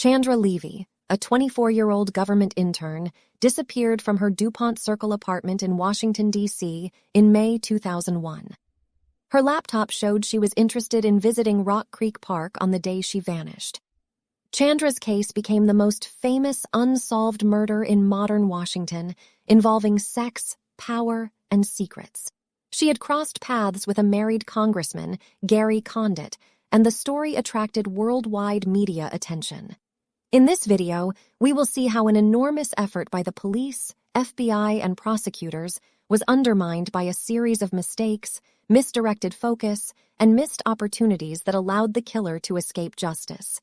Chandra Levy, a 24-year-old government intern, disappeared from her DuPont Circle apartment in Washington, D.C. in May 2001. Her laptop showed she was interested in visiting Rock Creek Park on the day she vanished. Chandra's case became the most famous unsolved murder in modern Washington, involving sex, power, and secrets. She had crossed paths with a married congressman, Gary Condit, and the story attracted worldwide media attention. In this video, we will see how an enormous effort by the police, FBI, and prosecutors was undermined by a series of mistakes, misdirected focus, and missed opportunities that allowed the killer to escape justice.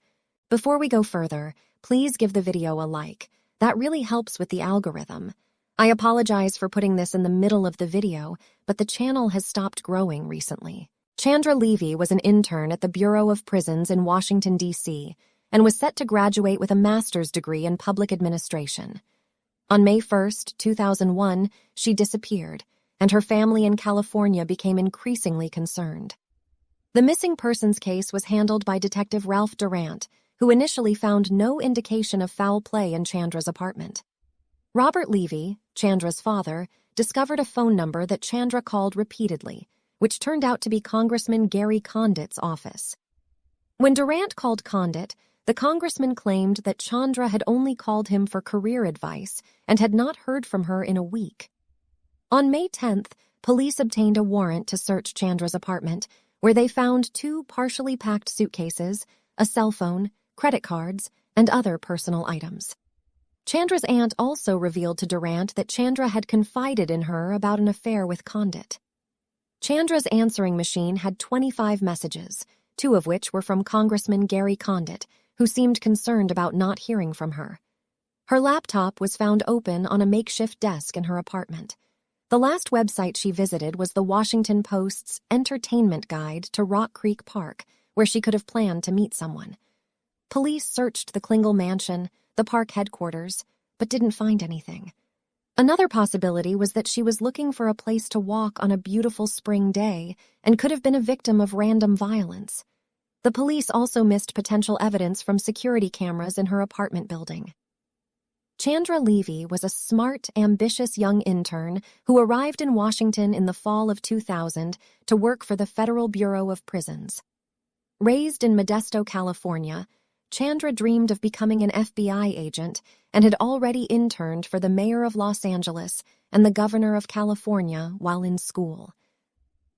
Before we go further, please give the video a like. That really helps with the algorithm. I apologize for putting this in the middle of the video, but the channel has stopped growing recently. Chandra Levy was an intern at the Bureau of Prisons in Washington, D.C., and was set to graduate with a master's degree in public administration. On May 1, 2001, she disappeared, and her family in California became increasingly concerned. The missing persons case was handled by Detective Ralph Durant, who initially found no indication of foul play in Chandra's apartment. Robert Levy, Chandra's father, discovered a phone number that Chandra called repeatedly, which turned out to be Congressman Gary Condit's office. When Durant called Condit, the congressman claimed that Chandra had only called him for career advice and had not heard from her in a week. On May 10th, police obtained a warrant to search Chandra's apartment, where they found 2 partially packed suitcases, a cell phone, credit cards, and other personal items. Chandra's aunt also revealed to Durant that Chandra had confided in her about an affair with Condit. Chandra's answering machine had 25 messages, 2 of which were from Congressman Gary Condit, who seemed concerned about not hearing from her. Her laptop was found open on a makeshift desk in her apartment. The last website she visited was the Washington Post's entertainment guide to Rock Creek Park, where she could have planned to meet someone. Police searched the Klingel mansion, the park headquarters, but didn't find anything. Another possibility was that she was looking for a place to walk on a beautiful spring day and could have been a victim of random violence. The police also missed potential evidence from security cameras in her apartment building. Chandra Levy was a smart, ambitious young intern who arrived in Washington in the fall of 2000 to work for the Federal Bureau of Prisons. Raised in Modesto, California, Chandra dreamed of becoming an FBI agent and had already interned for the mayor of Los Angeles and the governor of California while in school.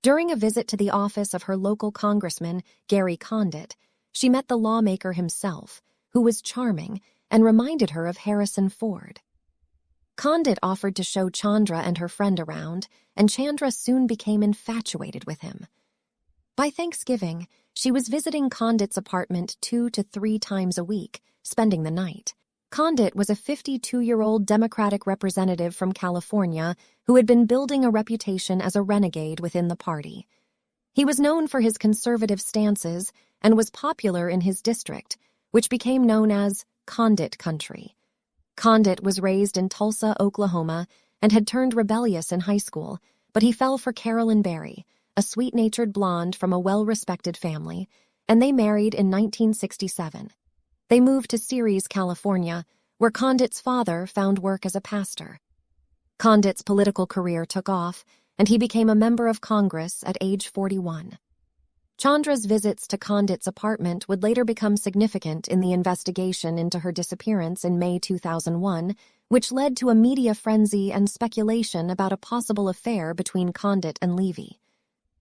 During a visit to the office of her local congressman, Gary Condit, she met the lawmaker himself, who was charming and reminded her of Harrison Ford. Condit offered to show Chandra and her friend around, and Chandra soon became infatuated with him. By Thanksgiving, she was visiting Condit's apartment 2 to 3 times a week, spending the night. Condit was a 52-year-old Democratic representative from California who had been building a reputation as a renegade within the party. He was known for his conservative stances and was popular in his district, which became known as Condit Country. Condit was raised in Tulsa, Oklahoma, and had turned rebellious in high school, but he fell for Carolyn Berry, a sweet-natured blonde from a well-respected family, and they married in 1967. They moved to Ceres, California, where Condit's father found work as a pastor. Condit's political career took off, and he became a member of Congress at age 41. Chandra's visits to Condit's apartment would later become significant in the investigation into her disappearance in May 2001, which led to a media frenzy and speculation about a possible affair between Condit and Levy.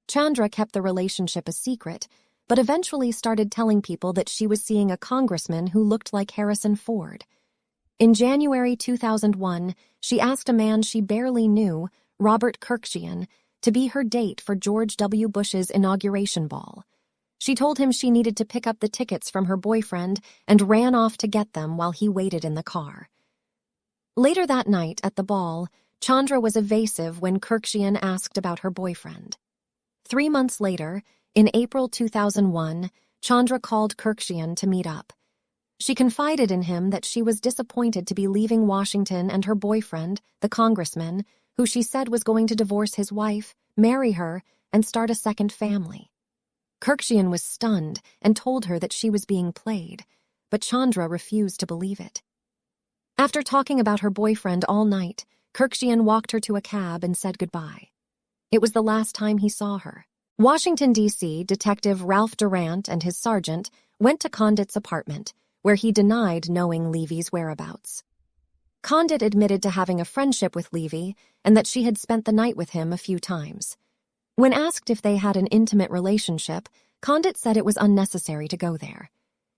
Chandra kept the relationship a secret, but eventually started telling people that she was seeing a congressman who looked like Harrison Ford. In January 2001, she asked a man she barely knew, Robert Kirkshian, to be her date for George W. Bush's inauguration ball. She told him she needed to pick up the tickets from her boyfriend and ran off to get them while he waited in the car. Later that night at the ball, Chandra was evasive when Kirkshian asked about her boyfriend. 3 months later, in April 2001, Chandra called Kirkshian to meet up. She confided in him that she was disappointed to be leaving Washington and her boyfriend, the congressman, who she said was going to divorce his wife, marry her, and start a second family. Kirkshian was stunned and told her that she was being played, but Chandra refused to believe it. After talking about her boyfriend all night, Kurkjian walked her to a cab and said goodbye. It was the last time he saw her. Washington, D.C., Detective Ralph Durant and his sergeant went to Condit's apartment, where he denied knowing Levy's whereabouts. Condit admitted to having a friendship with Levy and that she had spent the night with him a few times. When asked if they had an intimate relationship, Condit said it was unnecessary to go there.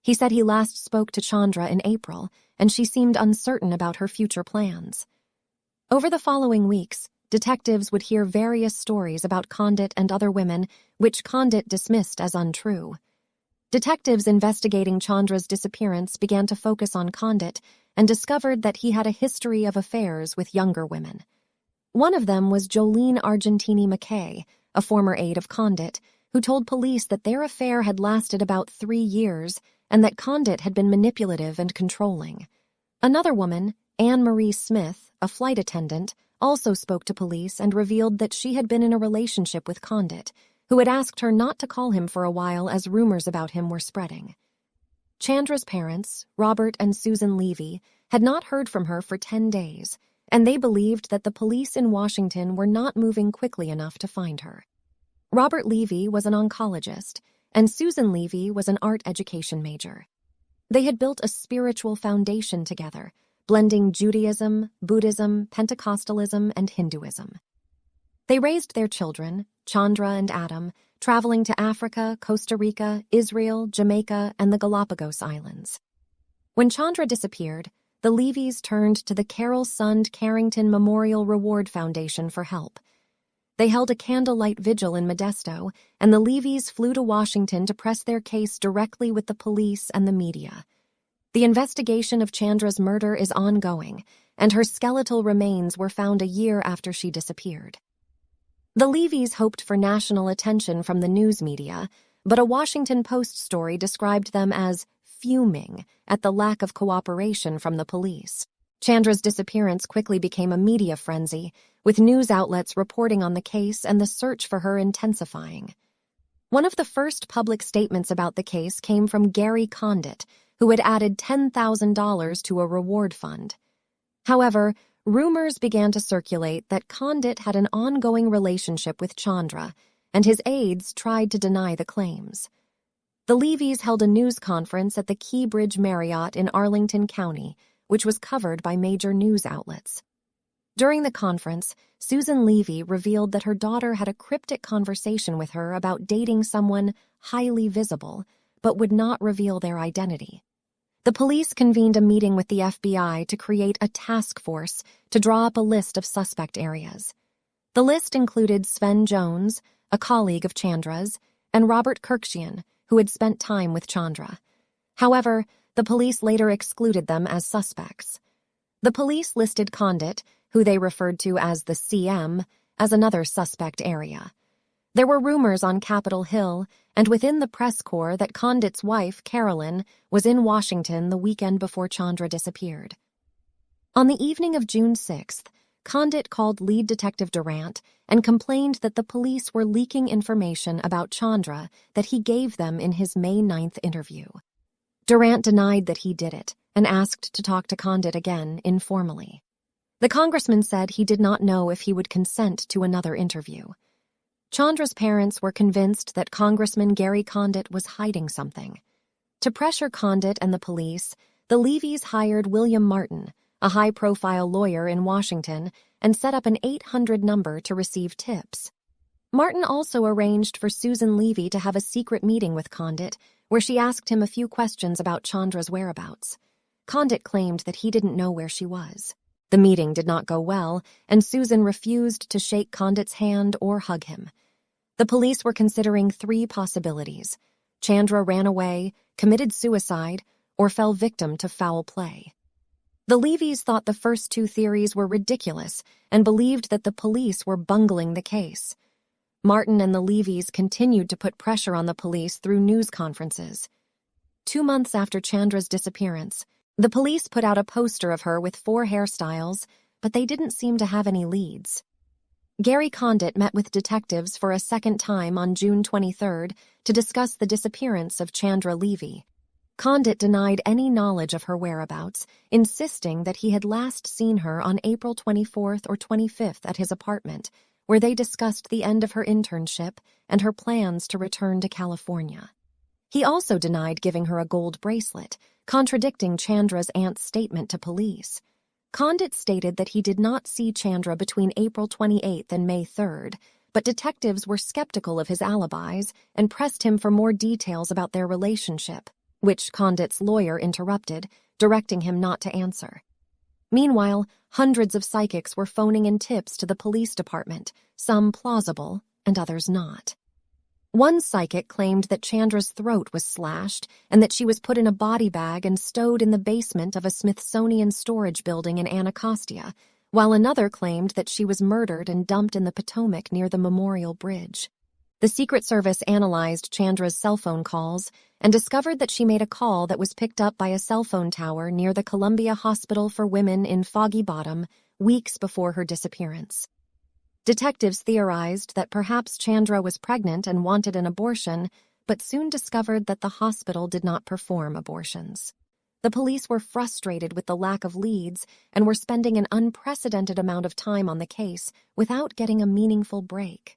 He said he last spoke to Chandra in April, and she seemed uncertain about her future plans. Over the following weeks, detectives would hear various stories about Condit and other women, which Condit dismissed as untrue. Detectives investigating Chandra's disappearance began to focus on Condit and discovered that he had a history of affairs with younger women. One of them was Jolene Argentini McKay, a former aide of Condit, who told police that their affair had lasted about 3 years and that Condit had been manipulative and controlling. Another woman, Anne Marie Smith, a flight attendant, also spoke to police and revealed that she had been in a relationship with Condit, who had asked her not to call him for a while as rumors about him were spreading. Chandra's parents, Robert and Susan Levy, had not heard from her for 10 days, and they believed that the police in Washington were not moving quickly enough to find her. Robert Levy was an oncologist, and Susan Levy was an art education major. They had built a spiritual foundation together, blending Judaism, Buddhism, Pentecostalism, and Hinduism. They raised their children, Chandra and Adam, traveling to Africa, Costa Rica, Israel, Jamaica, and the Galapagos Islands. When Chandra disappeared, the Levys turned to the Carol Sund Carrington Memorial Reward Foundation for help. They held a candlelight vigil in Modesto, and the Levys flew to Washington to press their case directly with the police and the media. The investigation of Chandra's murder is ongoing, and her skeletal remains were found a year after she disappeared. The Levys hoped for national attention from the news media, but a Washington Post story described them as fuming at the lack of cooperation from the police. Chandra's disappearance quickly became a media frenzy, with news outlets reporting on the case and the search for her intensifying. One of the first public statements about the case came from Gary Condit, who had added $10,000 to a reward fund. However, rumors began to circulate that Condit had an ongoing relationship with Chandra, and his aides tried to deny the claims. The Levys held a news conference at the Key Bridge Marriott in Arlington County, which was covered by major news outlets. During the conference, Susan Levy revealed that her daughter had a cryptic conversation with her about dating someone highly visible, but would not reveal their identity. The police convened a meeting with the FBI to create a task force to draw up a list of suspect areas. The list included Sven Jones, a colleague of Chandra's, and Robert Kurkjian, who had spent time with Chandra. However, the police later excluded them as suspects. The police listed Condit, who they referred to as the CM, as another suspect area. There were rumors on Capitol Hill and within the press corps that Condit's wife, Carolyn, was in Washington the weekend before Chandra disappeared. On the evening of June 6th, Condit called lead detective Durant and complained that the police were leaking information about Chandra that he gave them in his May 9th interview. Durant denied that he did it and asked to talk to Condit again informally. The congressman said he did not know if he would consent to another interview. Chandra's parents were convinced that Congressman Gary Condit was hiding something. To pressure Condit and the police, the Levys hired William Martin, a high-profile lawyer in Washington, and set up an 800 number to receive tips. Martin also arranged for Susan Levy to have a secret meeting with Condit, where she asked him a few questions about Chandra's whereabouts. Condit claimed that he didn't know where she was. The meeting did not go well, and Susan refused to shake Condit's hand or hug him. The police were considering 3 possibilities. Chandra ran away, committed suicide, or fell victim to foul play. The Levys thought the first 2 theories were ridiculous and believed that the police were bungling the case. Martin and the Levys continued to put pressure on the police through news conferences. 2 months after Chandra's disappearance, the police put out a poster of her with 4 hairstyles, but they didn't seem to have any leads. Gary Condit met with detectives for a second time on June 23rd to discuss the disappearance of Chandra Levy. Condit denied any knowledge of her whereabouts, insisting that he had last seen her on April 24th or 25th at his apartment, where they discussed the end of her internship and her plans to return to California. He also denied giving her a gold bracelet, contradicting Chandra's aunt's statement to police. Condit stated that he did not see Chandra between April 28th and May 3rd, but detectives were skeptical of his alibis and pressed him for more details about their relationship, which Condit's lawyer interrupted, directing him not to answer. Meanwhile, hundreds of psychics were phoning in tips to the police department, some plausible and others not. One psychic claimed that Chandra's throat was slashed and that she was put in a body bag and stowed in the basement of a Smithsonian storage building in Anacostia, while another claimed that she was murdered and dumped in the Potomac near the Memorial Bridge. The Secret Service analyzed Chandra's cell phone calls and discovered that she made a call that was picked up by a cell phone tower near the Columbia Hospital for Women in Foggy Bottom weeks before her disappearance. Detectives theorized that perhaps Chandra was pregnant and wanted an abortion, but soon discovered that the hospital did not perform abortions. The police were frustrated with the lack of leads and were spending an unprecedented amount of time on the case without getting a meaningful break.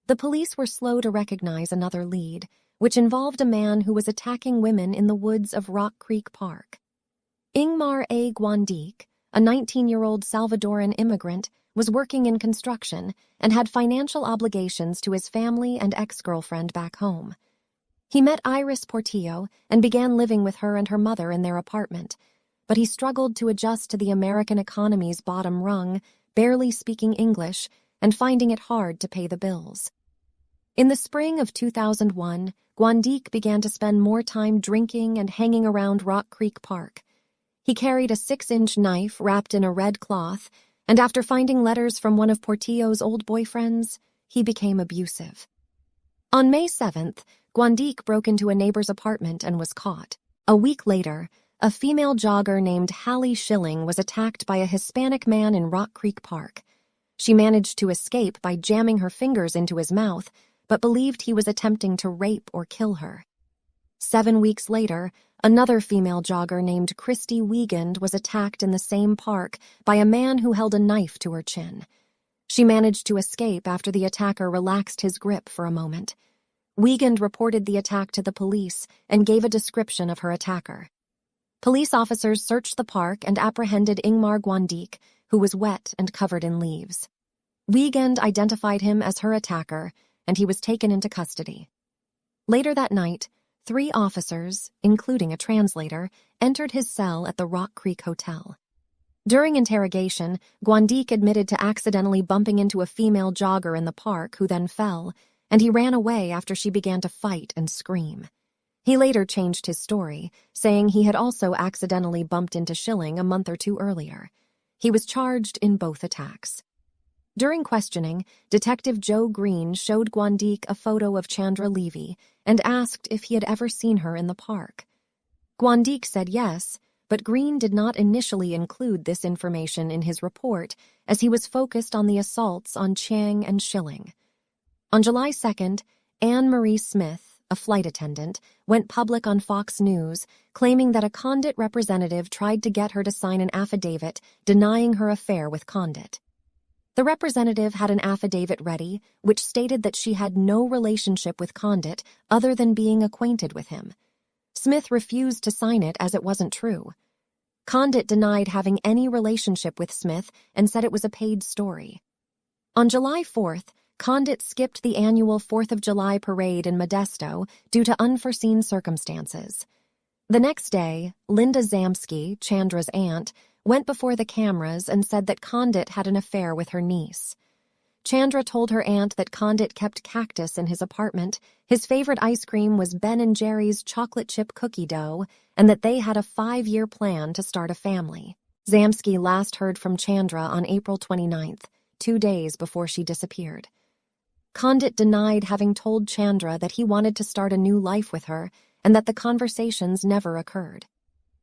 The police were slow to recognize another lead, which involved a man who was attacking women in the woods of Rock Creek Park. Ingmar Guandique, a 19-year-old Salvadoran immigrant, was working in construction and had financial obligations to his family and ex-girlfriend back home. He met Iris Portillo and began living with her and her mother in their apartment, but he struggled to adjust to the American economy's bottom rung, barely speaking English and finding it hard to pay the bills. In the spring of 2001, Guandique began to spend more time drinking and hanging around Rock Creek Park. He carried a 6-inch knife wrapped in a red cloth, and after finding letters from one of Portillo's old boyfriends, he became abusive. On May 7th, Guandique broke into a neighbor's apartment and was caught. A week later, a female jogger named Hallie Schilling was attacked by a Hispanic man in Rock Creek Park. She managed to escape by jamming her fingers into his mouth, but believed he was attempting to rape or kill her. 7 weeks later, another female jogger named Christy Wiegand was attacked in the same park by a man who held a knife to her chin. She managed to escape after the attacker relaxed his grip for a moment. Wiegand reported the attack to the police and gave a description of her attacker. Police officers searched the park and apprehended Ingmar Guandique, who was wet and covered in leaves. Wiegand identified him as her attacker, and he was taken into custody. Later that night, 3 officers, including a translator, entered his cell at the Rock Creek Hotel. During interrogation, Guandique admitted to accidentally bumping into a female jogger in the park who then fell, and he ran away after she began to fight and scream. He later changed his story, saying he had also accidentally bumped into Schilling a month or 2 earlier. He was charged in both attacks. During questioning, Detective Joe Green showed Guandique a photo of Chandra Levy and asked if he had ever seen her in the park. Guandique said yes, but Green did not initially include this information in his report as he was focused on the assaults on Chiang and Schilling. On July 2nd, Anne Marie Smith, a flight attendant, went public on Fox News, claiming that a Condit representative tried to get her to sign an affidavit denying her affair with Condit. The representative had an affidavit ready, which stated that she had no relationship with Condit other than being acquainted with him. Smith refused to sign it as it wasn't true. Condit denied having any relationship with Smith and said it was a paid story. On July 4th, Condit skipped the annual 4th of July parade in Modesto due to unforeseen circumstances. The next day, Linda Zamsky, Chandra's aunt, went before the cameras and said that Condit had an affair with her niece. Chandra told her aunt that Condit kept cactus in his apartment, his favorite ice cream was Ben & Jerry's chocolate chip cookie dough, and that they had a 5-year plan to start a family. Zamsky last heard from Chandra on April 29th, 2 days before she disappeared. Condit denied having told Chandra that he wanted to start a new life with her and that the conversations never occurred.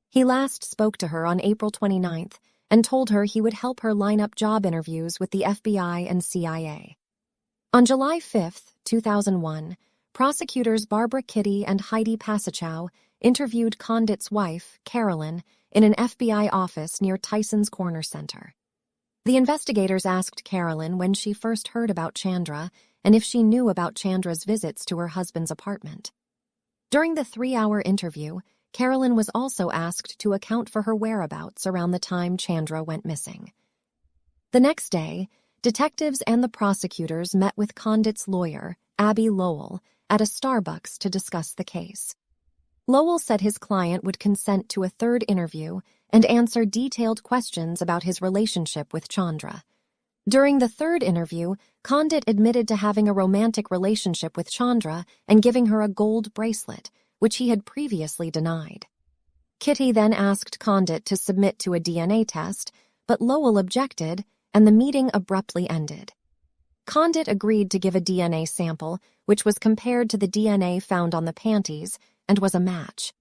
He last spoke to her on April 29th and told her he would help her line up job interviews with the FBI and CIA. On July 5th, 2001, prosecutors Barbara Kitty and Heidi Pasichow interviewed Condit's wife, Carolyn, in an FBI office near Tyson's Corner Center. The investigators asked Carolyn when she first heard about Chandra and if she knew about Chandra's visits to her husband's apartment. During the 3-hour interview, Carolyn was also asked to account for her whereabouts around the time Chandra went missing. The next day, detectives and the prosecutors met with Condit's lawyer, Abby Lowell, at a Starbucks to discuss the case. Lowell said his client would consent to a third interview and answer detailed questions about his relationship with Chandra. During the third interview, Condit admitted to having a romantic relationship with Chandra and giving her a gold bracelet, which he had previously denied. Kitty then asked Condit to submit to a DNA test, but Lowell objected, and the meeting abruptly ended. Condit agreed to give a DNA sample, which was compared to the DNA found on the panties, and was a match.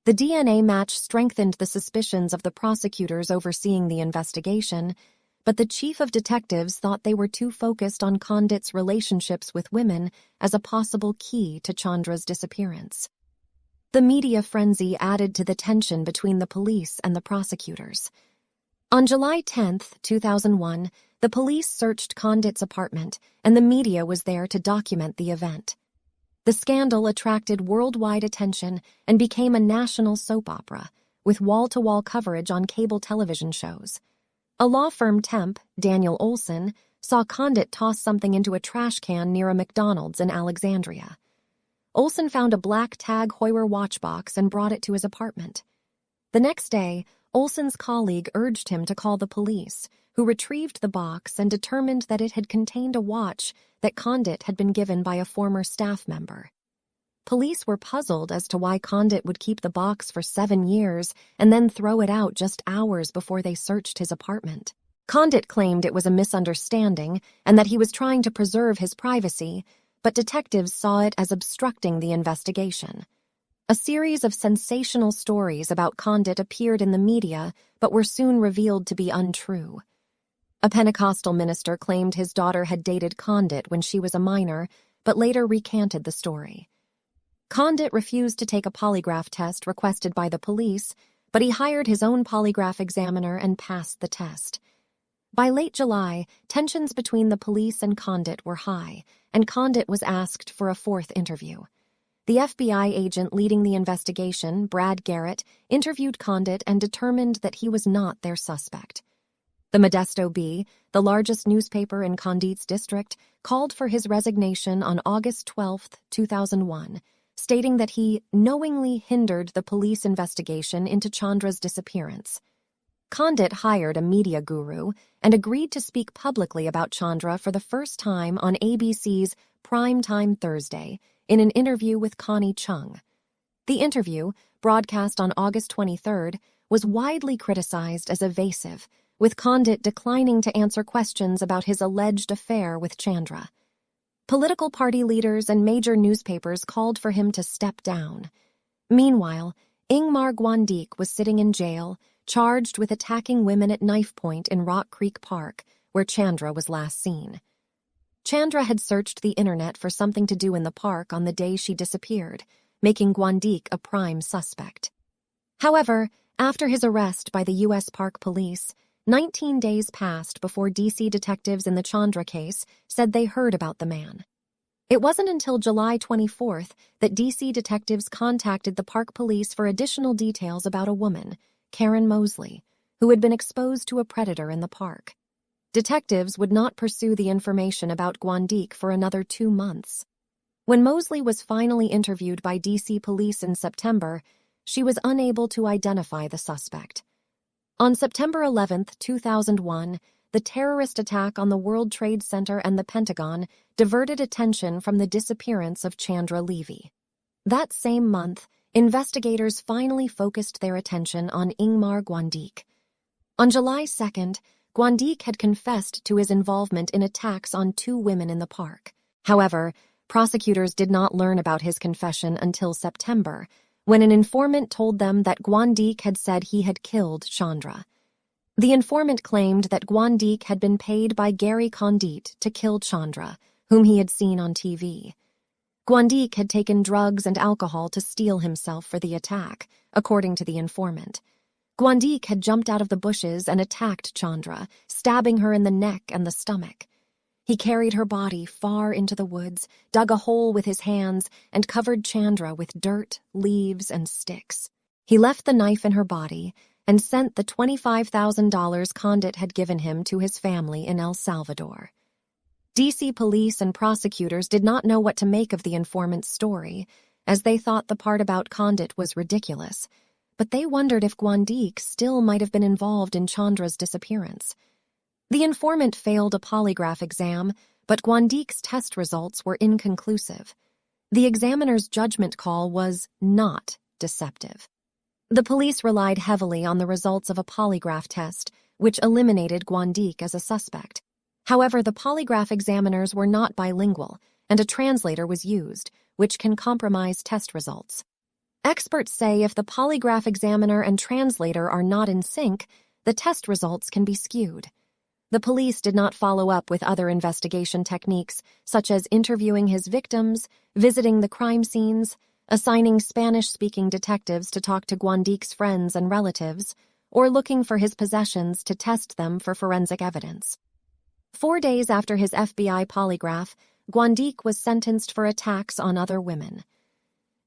The DNA match strengthened the suspicions of the prosecutors overseeing the investigation, but the chief of detectives thought they were too focused on Condit's relationships with women as a possible key to Chandra's disappearance. The media frenzy added to the tension between the police and the prosecutors. On July 10, 2001, the police searched Condit's apartment, and the media was there to document the event. The scandal attracted worldwide attention and became a national soap opera, with wall-to-wall coverage on cable television shows. A law firm temp, Daniel Olson, saw Condit toss something into a trash can near a McDonald's in Alexandria. Olson found a black Tag Heuer watch box and brought it to his apartment. The next day, Olson's colleague urged him to call the police, who retrieved the box and determined that it had contained a watch that Condit had been given by a former staff member. Police were puzzled as to why Condit would keep the box for 7 years and then throw it out just hours before they searched his apartment. Condit claimed it was a misunderstanding and that he was trying to preserve his privacy, but detectives saw it as obstructing the investigation. A series of sensational stories about Condit appeared in the media, but were soon revealed to be untrue. A Pentecostal minister claimed his daughter had dated Condit when she was a minor, but later recanted the story. Condit refused to take a polygraph test requested by the police, but he hired his own polygraph examiner and passed the test. By late July, tensions between the police and Condit were high, and Condit was asked for a fourth interview. The FBI agent leading the investigation, Brad Garrett, interviewed Condit and determined that he was not their suspect. The Modesto Bee, the largest newspaper in Condit's district, called for his resignation on August 12, 2001, stating that he knowingly hindered the police investigation into Chandra's disappearance. Condit hired a media guru and agreed to speak publicly about Chandra for the first time on ABC's Primetime Thursday in an interview with Connie Chung. The interview, broadcast on August 23rd, was widely criticized as evasive, with Condit declining to answer questions about his alleged affair with Chandra. Political party leaders and major newspapers called for him to step down. Meanwhile, Ingmar Guandique was sitting in jail, charged with attacking women at knife point in Rock Creek Park, where Chandra was last seen. Chandra had searched the internet for something to do in the park on the day she disappeared, making Guandique a prime suspect. However, after his arrest by the U.S. Park Police, 19 days passed before D.C. detectives in the Chandra case said they heard about the man. It wasn't until July 24th that D.C. detectives contacted the Park Police for additional details about a woman, Karen Mosley, who had been exposed to a predator in the park. Detectives would not pursue the information about Guandique for another 2 months. When Mosley was finally interviewed by D.C. police in September, she was unable to identify the suspect. On September 11, 2001, the terrorist attack on the World Trade Center and the Pentagon diverted attention from the disappearance of Chandra Levy. That same month, investigators finally focused their attention on Ingmar Guandique. On July 2nd, Guandique had confessed to his involvement in attacks on 2 women in the park. However, prosecutors did not learn about his confession until September, when an informant told them that Guandique had said he had killed Chandra. The informant claimed that Guandique had been paid by Gary Condit to kill Chandra, whom he had seen on TV. Guandique had taken drugs and alcohol to steel himself for the attack, according to the informant. Guandique had jumped out of the bushes and attacked Chandra, stabbing her in the neck and the stomach. He carried her body far into the woods, dug a hole with his hands, and covered Chandra with dirt, leaves, and sticks. He left the knife in her body and sent the $25,000 Condit had given him to his family in El Salvador. D.C. police and prosecutors did not know what to make of the informant's story, as they thought the part about Condit was ridiculous, but they wondered if Guandique still might have been involved in Chandra's disappearance. The informant failed a polygraph exam, but Guandique's test results were inconclusive. The examiner's judgment call was not deceptive. The police relied heavily on the results of a polygraph test, which eliminated Guandique as a suspect. However, the polygraph examiners were not bilingual, and a translator was used, which can compromise test results. Experts say if the polygraph examiner and translator are not in sync, the test results can be skewed. The police did not follow up with other investigation techniques, such as interviewing his victims, visiting the crime scenes, assigning Spanish-speaking detectives to talk to Guandique's friends and relatives, or looking for his possessions to test them for forensic evidence. 4 days after his FBI polygraph, Guandique was sentenced for attacks on other women.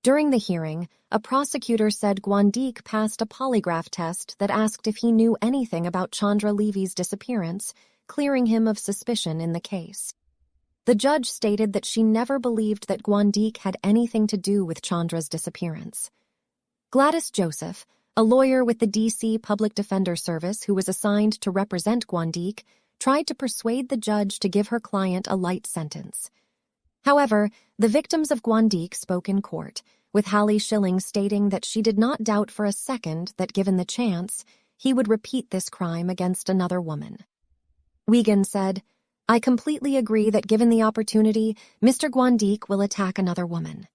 During the hearing, a prosecutor said Guandique passed a polygraph test that asked if he knew anything about Chandra Levy's disappearance, clearing him of suspicion in the case. The judge stated that she never believed that Guandique had anything to do with Chandra's disappearance. Gladys Joseph, a lawyer with the D.C. Public Defender Service who was assigned to represent Guandique, tried to persuade the judge to give her client a light sentence. However, the victims of Guandique spoke in court, with Hallie Schilling stating that she did not doubt for a second that, given the chance, he would repeat this crime against another woman. Wiegand said, "I completely agree that given the opportunity, Mr. Guandique will attack another woman."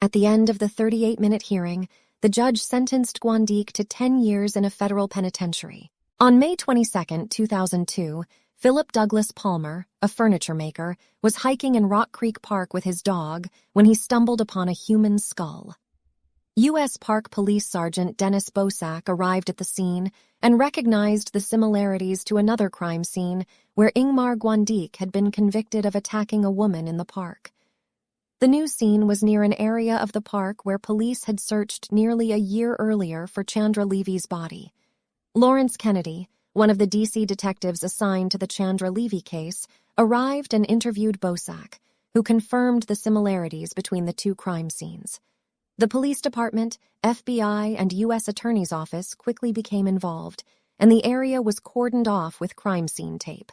At the end of the 38-minute hearing, the judge sentenced Guandique to 10 years in a federal penitentiary. On May 22, 2002, Philip Douglas Palmer, a furniture maker, was hiking in Rock Creek Park with his dog when he stumbled upon a human skull. U.S. Park Police Sergeant Dennis Bosak arrived at the scene and recognized the similarities to another crime scene where Ingmar Guandique had been convicted of attacking a woman in the park. The new scene was near an area of the park where police had searched nearly a year earlier for Chandra Levy's body. Lawrence Kennedy, one of the D.C. detectives assigned to the Chandra Levy case, arrived and interviewed Bosak, who confirmed the similarities between the two crime scenes. The police department, FBI, and U.S. Attorney's Office quickly became involved, and the area was cordoned off with crime scene tape.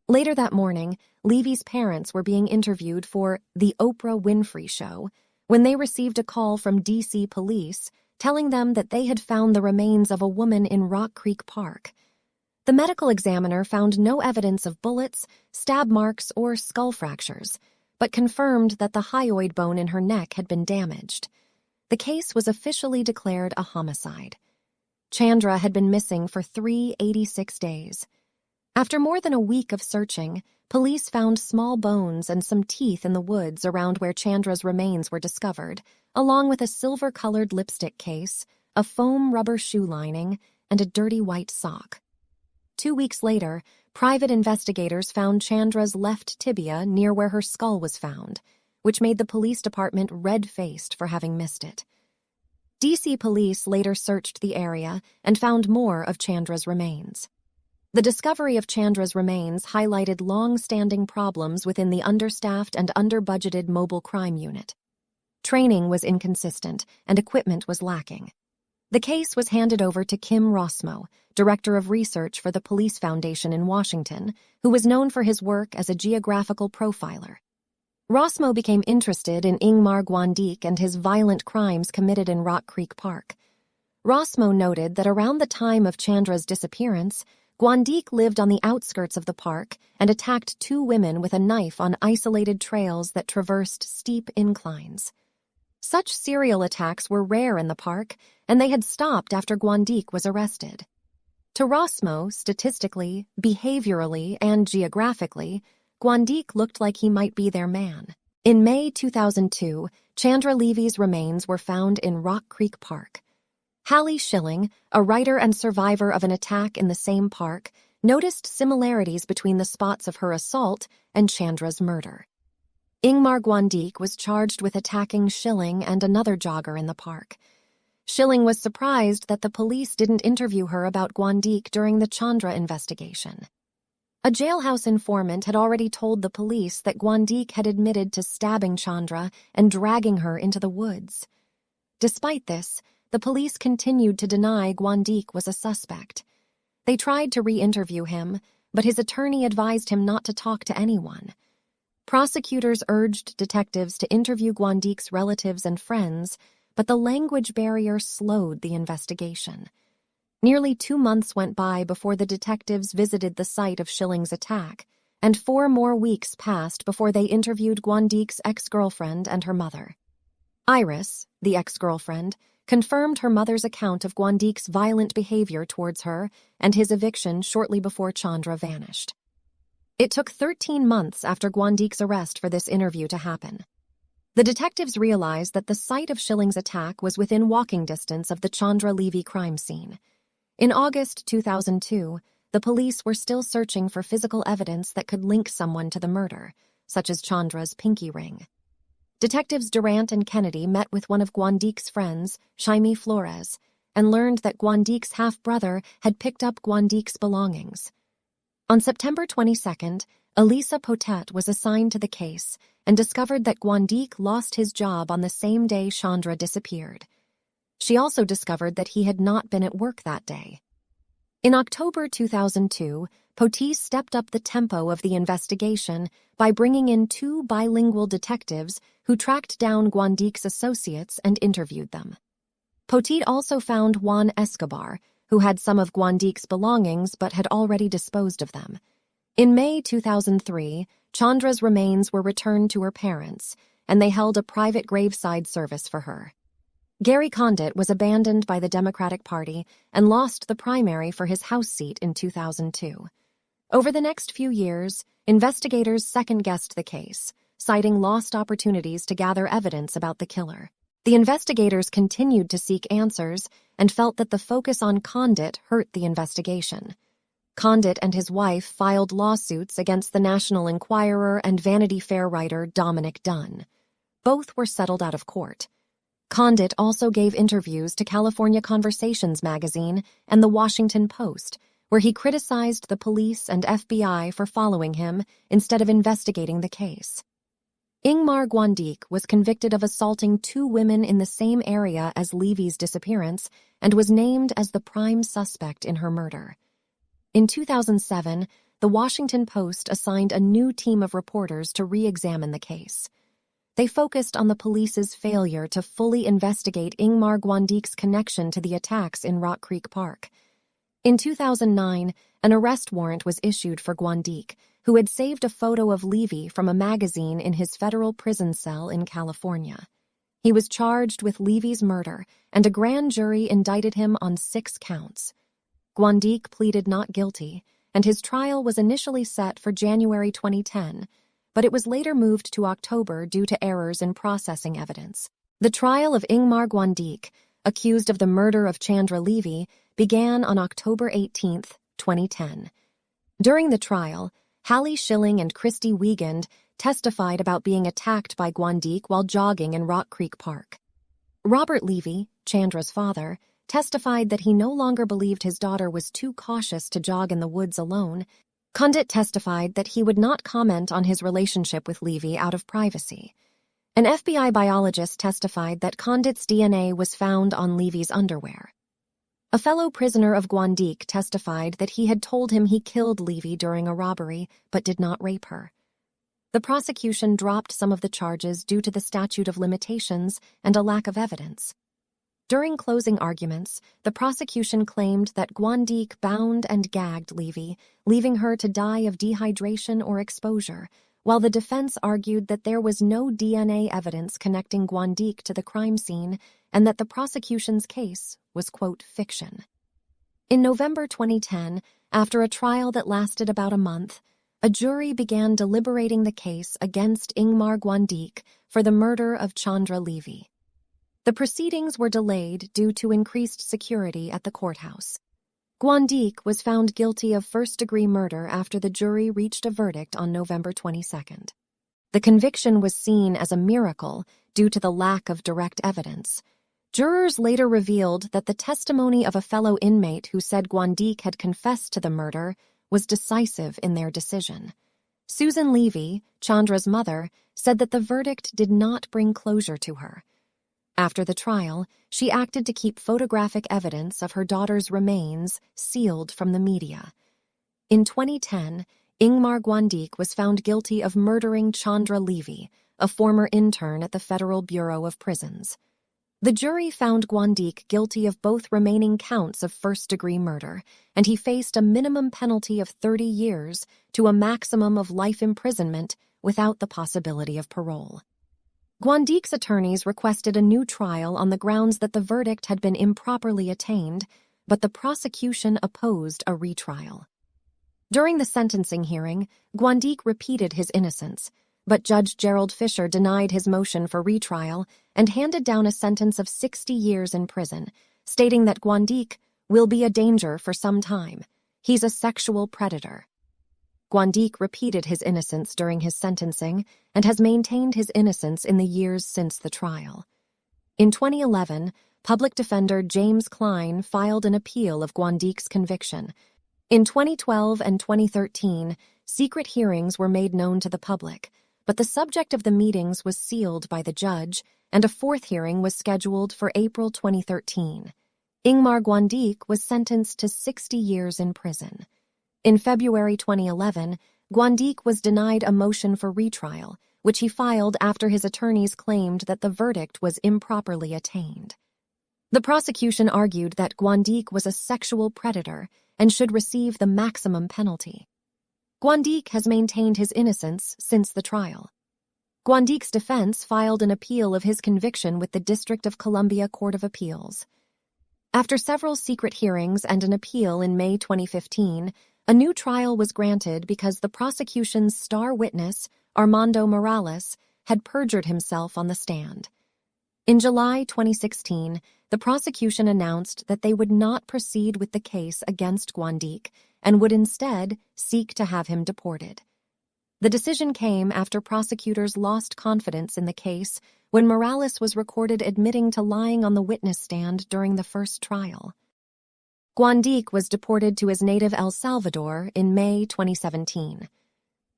Later that morning, Levy's parents were being interviewed for The Oprah Winfrey Show when they received a call from D.C. police telling them that they had found the remains of a woman in Rock Creek Park. The medical examiner found no evidence of bullets, stab marks, or skull fractures, but confirmed that the hyoid bone in her neck had been damaged. The case was officially declared a homicide. Chandra had been missing for 386 days. After more than a week of searching, police found small bones and some teeth in the woods around where Chandra's remains were discovered, along with a silver-colored lipstick case, a foam rubber shoe lining, and a dirty white sock. 2 weeks later, private investigators found Chandra's left tibia near where her skull was found, which made the police department red-faced for having missed it. D.C. police later searched the area and found more of Chandra's remains. The discovery of Chandra's remains highlighted long-standing problems within the understaffed and under-budgeted mobile crime unit. Training was inconsistent, and equipment was lacking. The case was handed over to Kim Rossmo, Director of Research for the Police Foundation in Washington, who was known for his work as a geographical profiler. Rossmo became interested in Ingmar Guandique and his violent crimes committed in Rock Creek Park. Rossmo noted that around the time of Chandra's disappearance, Guandique lived on the outskirts of the park and attacked 2 women with a knife on isolated trails that traversed steep inclines. Such serial attacks were rare in the park, and they had stopped after Guandique was arrested. To Rossmo, statistically, behaviorally, and geographically, Guandique looked like he might be their man. In May 2002, Chandra Levy's remains were found in Rock Creek Park. Hallie Schilling, a writer and survivor of an attack in the same park, noticed similarities between the spots of her assault and Chandra's murder. Ingmar Guandique was charged with attacking Schilling and another jogger in the park. Schilling was surprised that the police didn't interview her about Guandique during the Chandra investigation. A jailhouse informant had already told the police that Guandique had admitted to stabbing Chandra and dragging her into the woods. Despite this, the police continued to deny Guandique was a suspect. They tried to re-interview him, but his attorney advised him not to talk to anyone. Prosecutors urged detectives to interview Guandique's relatives and friends, but the language barrier slowed the investigation. Nearly 2 months went by before the detectives visited the site of Schilling's attack, and 4 more weeks passed before they interviewed Guandique's ex-girlfriend and her mother. Iris, the ex-girlfriend, confirmed her mother's account of Guandique's violent behavior towards her and his eviction shortly before Chandra vanished. It took 13 months after Guandique's arrest for this interview to happen. The detectives realized that the site of Schilling's attack was within walking distance of the Chandra Levy crime scene. In August 2002, the police were still searching for physical evidence that could link someone to the murder, such as Chandra's pinky ring. Detectives Durant and Kennedy met with one of Guandique's friends, Jaime Flores, and learned that Guandique's half-brother had picked up Guandique's belongings. On September 22nd, Elisa Potet was assigned to the case and discovered that Guandique lost his job on the same day Chandra disappeared. She also discovered that he had not been at work that day. In October 2002, Potet stepped up the tempo of the investigation by bringing in 2 bilingual detectives who tracked down Guandique's associates and interviewed them. Potet also found Juan Escobar, who had some of Guandique's belongings but had already disposed of them. In May 2003, Chandra's remains were returned to her parents, and they held a private graveside service for her. Gary Condit was abandoned by the Democratic Party and lost the primary for his House seat in 2002. Over the next few years, investigators second-guessed the case, citing lost opportunities to gather evidence about the killer. The investigators continued to seek answers and felt that the focus on Condit hurt the investigation. Condit and his wife filed lawsuits against the National Enquirer and Vanity Fair writer Dominic Dunn. Both were settled out of court. Condit also gave interviews to California Conversations magazine and The Washington Post, where he criticized the police and FBI for following him instead of investigating the case. Ingmar Guandique was convicted of assaulting 2 women in the same area as Levy's disappearance and was named as the prime suspect in her murder. In 2007, The Washington Post assigned a new team of reporters to re-examine the case. They focused on the police's failure to fully investigate Ingmar Guandique's connection to the attacks in Rock Creek Park. In 2009, an arrest warrant was issued for Guandique, who had saved a photo of Levy from a magazine in his federal prison cell in California. He was charged with Levy's murder, and a grand jury indicted him on 6 counts. Guandique pleaded not guilty, and his trial was initially set for January 2010, but it was later moved to October due to errors in processing evidence. The trial of Ingmar Guandique, accused of the murder of Chandra Levy, began on October 18, 2010. During the trial, Hallie Schilling and Christy Wiegand testified about being attacked by Guandique while jogging in Rock Creek Park. Robert Levy, Chandra's father, testified that he no longer believed his daughter was too cautious to jog in the woods alone. Condit testified that he would not comment on his relationship with Levy out of privacy. An FBI biologist testified that Condit's DNA was found on Levy's underwear. A fellow prisoner of Guandique testified that he had told him he killed Levy during a robbery but did not rape her. The prosecution dropped some of the charges due to the statute of limitations and a lack of evidence. During closing arguments, the prosecution claimed that Guandique bound and gagged Levy, leaving her to die of dehydration or exposure, while the defense argued that there was no DNA evidence connecting Guandique to the crime scene and that the prosecution's case was, quote, fiction. In November 2010, after a trial that lasted about a month, a jury began deliberating the case against Ingmar Guandique for the murder of Chandra Levy. The proceedings were delayed due to increased security at the courthouse. Guandique was found guilty of first-degree murder after the jury reached a verdict on November 22nd. The conviction was seen as a miracle due to the lack of direct evidence. Jurors later revealed that the testimony of a fellow inmate who said Guandique had confessed to the murder was decisive in their decision. Susan Levy, Chandra's mother, said that the verdict did not bring closure to her. After the trial, she acted to keep photographic evidence of her daughter's remains sealed from the media. In 2010, Ingmar Guandique was found guilty of murdering Chandra Levy, a former intern at the Federal Bureau of Prisons. The jury found Guandique guilty of both remaining counts of first-degree murder, and he faced a minimum penalty of 30 years to a maximum of life imprisonment without the possibility of parole. Guandique's attorneys requested a new trial on the grounds that the verdict had been improperly attained, but the prosecution opposed a retrial. During the sentencing hearing, Guandique repeated his innocence, but Judge Gerald Fisher denied his motion for retrial and handed down a sentence of 60 years in prison, stating that Guandique will be a danger for some time. He's a sexual predator. Guandique repeated his innocence during his sentencing and has maintained his innocence in the years since the trial. In 2011, public defender James Klein filed an appeal of Guandique's conviction. In 2012 and 2013, secret hearings were made known to the public, but the subject of the meetings was sealed by the judge, and a fourth hearing was scheduled for April 2013. Ingmar Guandique was sentenced to 60 years in prison. In February 2011, Guandique was denied a motion for retrial, which he filed after his attorneys claimed that the verdict was improperly attained. The prosecution argued that Guandique was a sexual predator and should receive the maximum penalty. Guandique has maintained his innocence since the trial. Guandique's defense filed an appeal of his conviction with the District of Columbia Court of Appeals. After several secret hearings and an appeal in May 2015, a new trial was granted because the prosecution's star witness, Armando Morales, had perjured himself on the stand. In July 2016, the prosecution announced that they would not proceed with the case against Guandique and would instead seek to have him deported. The decision came after prosecutors lost confidence in the case when Morales was recorded admitting to lying on the witness stand during the first trial. Guandique was deported to his native El Salvador in May 2017.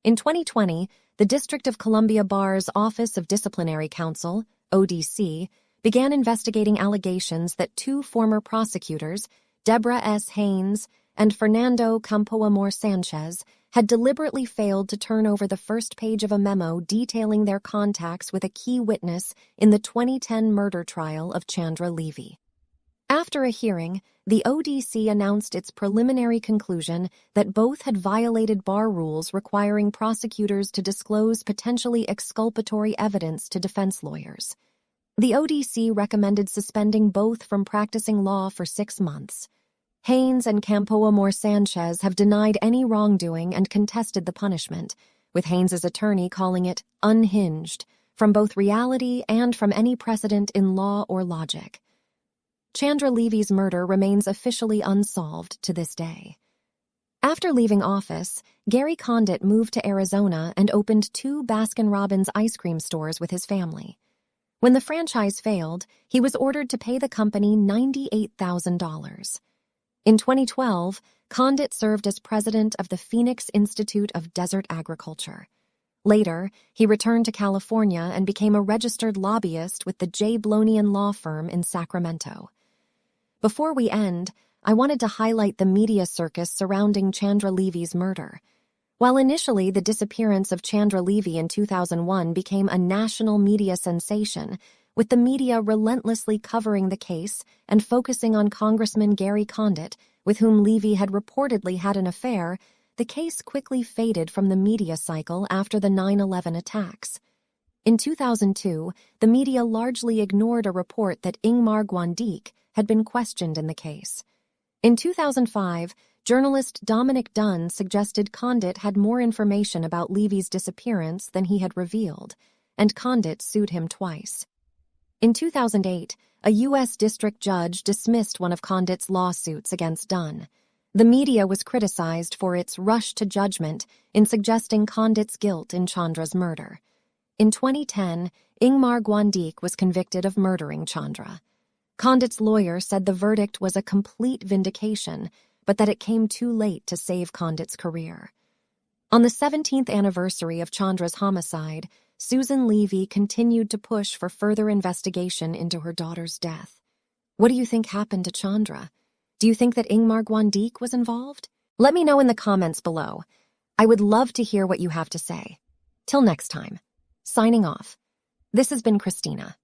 In 2020, the District of Columbia Bar's Office of Disciplinary Counsel, ODC, began investigating allegations that two former prosecutors, Deborah S. Haynes and Fernando Campoamor Sanchez, had deliberately failed to turn over the first page of a memo detailing their contacts with a key witness in the 2010 murder trial of Chandra Levy. After a hearing, the ODC announced its preliminary conclusion that both had violated bar rules requiring prosecutors to disclose potentially exculpatory evidence to defense lawyers. The ODC recommended suspending both from practicing law for 6 months. Haynes and Campoamor Sanchez have denied any wrongdoing and contested the punishment, with Haynes's attorney calling it unhinged from both reality and from any precedent in law or logic. Chandra Levy's murder remains officially unsolved to this day. After leaving office, Gary Condit moved to Arizona and opened 2 Baskin-Robbins ice cream stores with his family. When the franchise failed, he was ordered to pay the company $98,000. In 2012, Condit served as president of the Phoenix Institute of Desert Agriculture. Later, he returned to California and became a registered lobbyist with the J. Blonian law firm in Sacramento. Before we end, I wanted to highlight the media circus surrounding Chandra Levy's murder. While initially the disappearance of Chandra Levy in 2001 became a national media sensation, with the media relentlessly covering the case and focusing on Congressman Gary Condit, with whom Levy had reportedly had an affair, the case quickly faded from the media cycle after the 9/11 attacks. In 2002, the media largely ignored a report that Ingmar Guandique had been questioned in the case. In 2005, journalist Dominic Dunn suggested Condit had more information about Levy's disappearance than he had revealed, and Condit sued him twice. In 2008, a U.S. district judge dismissed one of Condit's lawsuits against Dunn. The media was criticized for its rush to judgment in suggesting Condit's guilt in Chandra's murder. In 2010, Ingmar Guandique was convicted of murdering Chandra. Condit's lawyer said the verdict was a complete vindication, but that it came too late to save Condit's career. On the 17th anniversary of Chandra's homicide, Susan Levy continued to push for further investigation into her daughter's death. What do you think happened to Chandra? Do you think that Ingmar Guandique was involved? Let me know in the comments below. I would love to hear what you have to say. Till next time. Signing off. This has been Christina.